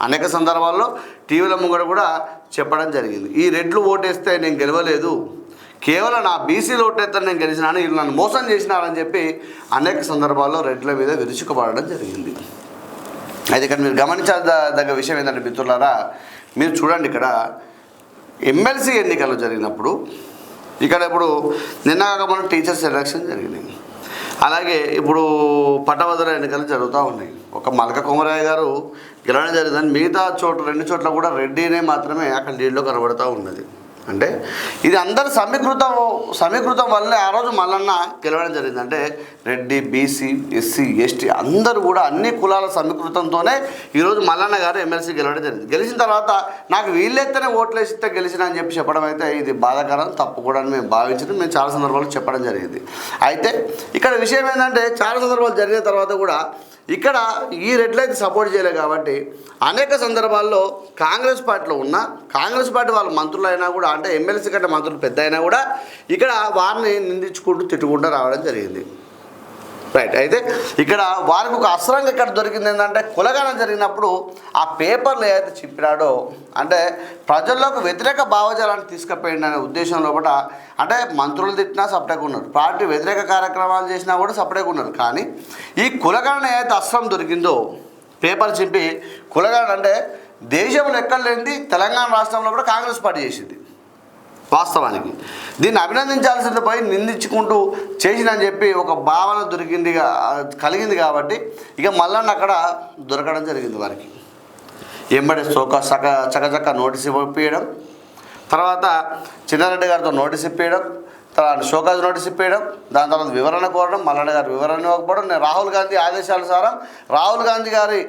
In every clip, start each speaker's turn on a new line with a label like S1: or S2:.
S1: అనేక సందర్భాల్లో టీవీల ముంగడ కూడా చెప్పడం జరిగింది. ఈ రెడ్లు ఓటేస్తే నేను గెలవలేదు, కేవలం నా బీసీలో ఓటేస్తే నేను గెలిచినాను, వీళ్ళు నన్ను మోసం చేసినారని చెప్పి అనేక సందర్భాల్లో రెడ్ల మీద విరుచుకుపడడం జరిగింది. అయితే ఇక్కడ మీరు గమనించదగ్గ విషయం ఏంటంటే మిత్రులారా, మీరు చూడండి, ఇక్కడ ఎమ్మెల్సీ ఎన్నికలు జరిగినప్పుడు ఇక్కడ ఇప్పుడు నిన్న మన టీచర్స్ ఎలక్షన్ జరిగినాయి, అలాగే ఇప్పుడు పట్టభద్రుల ఎన్నికలు జరుగుతూ ఉన్నాయి. ఒక మల్క కుమరయ్య గారు గెలవడం జరిగిందని మిగతా రెండు చోట్ల కూడా రెడ్డినే మాత్రమే అక్కడ లీడ్లో కనబడుతూ ఉన్నది. అంటే ఇది అందరు సమీకృతం వల్లే ఆ రోజు మల్లన్న గెలవడం జరిగింది. అంటే రెడ్డి, బీసీ, ఎస్సీ, ఎస్టీ అందరూ కూడా అన్ని కులాల సమీకృతంతోనే ఈరోజు మల్లన్న గారు ఎమ్మెల్సీ గెలవడం జరిగింది. గెలిచిన తర్వాత నాకు వీళ్ళెత్తనే ఓట్లు వేసిస్తే గెలిచిన అని చెప్పడం అయితే ఇది బాధాకరం, తప్పు కూడా అని మేము భావించడం మేము చాలా సందర్భాలు చెప్పడం జరిగింది. అయితే ఇక్కడ విషయం ఏంటంటే చాలా సందర్భాలు జరిగిన తర్వాత కూడా ఇక్కడ ఈ రెడ్లైతే సపోర్ట్ చేయలేదు కాబట్టి అనేక సందర్భాల్లో కాంగ్రెస్ పార్టీలో ఉన్న కాంగ్రెస్ పార్టీ వాళ్ళ మంత్రులు అయినా కూడా, అంటే ఎమ్మెల్సీ కంటే మంత్రులు పెద్ద అయినా కూడా ఇక్కడ వారిని నిందించుకుంటూ తిట్టుకుంటూ రావడం జరిగింది. రైట్. అయితే ఇక్కడ వారికి ఒక అస్త్రంగా ఇక్కడ దొరికింది ఏంటంటే, కులగణన జరిగినప్పుడు ఆ పేపర్లు ఏదైతే చెప్పినాడో అంటే ప్రజల్లోకి వ్యతిరేక భావజాలాన్ని తీసుకుపోయిందనే ఉద్దేశంలో కూడా, అంటే మంత్రులు తిట్టినా సపరేట్గా ఉన్నారు, పార్టీ వ్యతిరేక కార్యక్రమాలు చేసినా కూడా సపరేట్గా ఉన్నారు. కానీ ఈ కులగణన ఏదైతే అస్త్రం దొరికిందో పేపర్ చెప్పి కులగణన అంటే దేశంలో ఎక్కడ లేనిది తెలంగాణ రాష్ట్రంలో కూడా కాంగ్రెస్ పార్టీ చేసింది. వాస్తవానికి దీన్ని అభినందించాల్సింది పోయి నిందించుకుంటూ చేసినని చెప్పి ఒక భావన కలిగింది కాబట్టి ఇక మల్లన్న అక్కడ దొరకడం జరిగింది వారికి. ఎంబడి చకచక్క నోటీస్ ఇప్పించడం, తర్వాత చిన్నారెడ్డి గారితో నోటీస్ ఇప్పించడం, తర్వాత షోకాజ్ నోటీస్ ఇప్పించడం, దాని తర్వాత వివరణ కోరడం, మల్లన్న గారు వివరణ ఇవ్వకపోవడం, నేను రాహుల్ గాంధీ ఆదేశానుసారం రాహుల్ గాంధీ గారి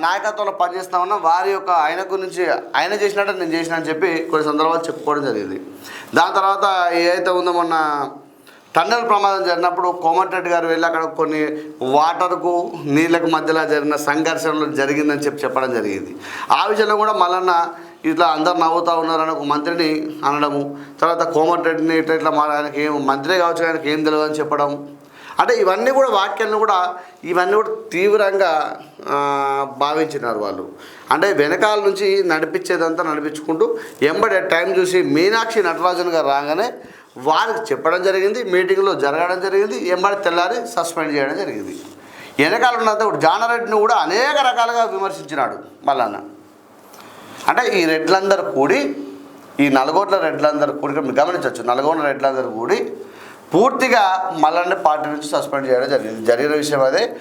S1: నాయకత్వంలో పనిచేస్తా ఉన్నా, వారి యొక్క ఆయన గురించి ఆయన చేసినట్టు నేను చేసిన అని చెప్పి కొన్ని సందర్భాలు చెప్పుకోవడం జరిగింది. దాని తర్వాత ఏదైతే ఉందో మొన్న టన్నెల్ ప్రమాదం జరిగినప్పుడు కోమటిరెడ్డి గారు వెళ్ళి అక్కడ కొన్ని వాటర్కు నీళ్ళకు మధ్యలో జరిగిన సంఘర్షణలు జరిగిందని చెప్పడం జరిగింది. ఆ విషయంలో కూడా మల్లన్న ఇట్లా అందరు నవ్వుతూ ఉన్నారని ఒక మంత్రిని అనడము, తర్వాత కోమటిరెడ్డిని ఇట్లా ఆయనకి ఏం మంత్రి కావచ్చు ఆయనకి ఏం తెలియదు అని చెప్పడం, అంటే ఇవన్నీ కూడా వాక్యాలను కూడా ఇవన్నీ కూడా తీవ్రంగా భావించినారు వాళ్ళు. అంటే వెనకాల నుంచి నడిపించేదంతా నడిపించుకుంటూ ఎంబడే టైం చూసి మీనాక్షి నటరాజన్ గారు రాగానే వారికి చెప్పడం జరిగింది, మీటింగ్లో జరగడం జరిగింది, ఎంబడి తెల్లారి సస్పెండ్ చేయడం జరిగింది. వెనకాల ఉన్నంత జానారెడ్డిని కూడా అనేక రకాలుగా విమర్శించినాడు మల్లన్న. అంటే ఈ రెడ్లందరూ కూడి, ఈ నల్గొండ రెడ్లందరూ కూడి గమనించవచ్చు, నల్గొండ రెడ్లందరూ కూడి పూర్తిగా మల్లన్న పార్టీ నుంచి సస్పెండ్ చేయడం జరిగింది. జరిగిన విషయం అదే.